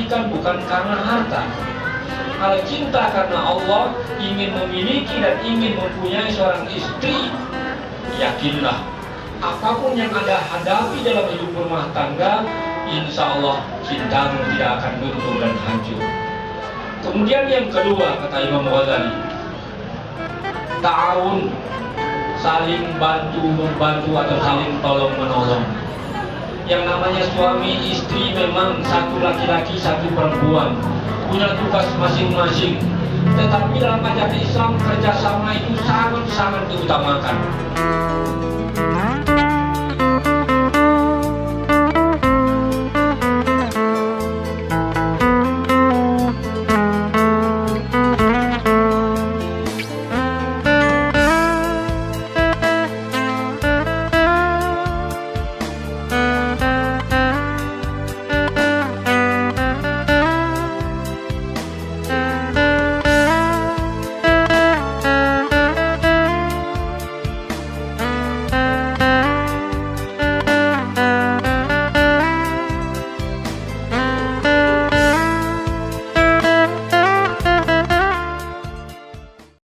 perhatikan bukan karena harta. Kalau cinta karena Allah, ingin memiliki dan ingin mempunyai seorang istri, yakinlah apapun yang Anda hadapi dalam hidup rumah tangga, insya Allah cintamu tidak akan luntur dan hancur. Kemudian yang kedua, kata Imam Ghazali, ta'awun, saling bantu-membantu atau saling tolong-menolong. Yang namanya suami istri memang satu laki-laki satu perempuan, punya tugas masing-masing. Tetapi dalam ajaran Islam kerjasama itu sangat-sangat diutamakan.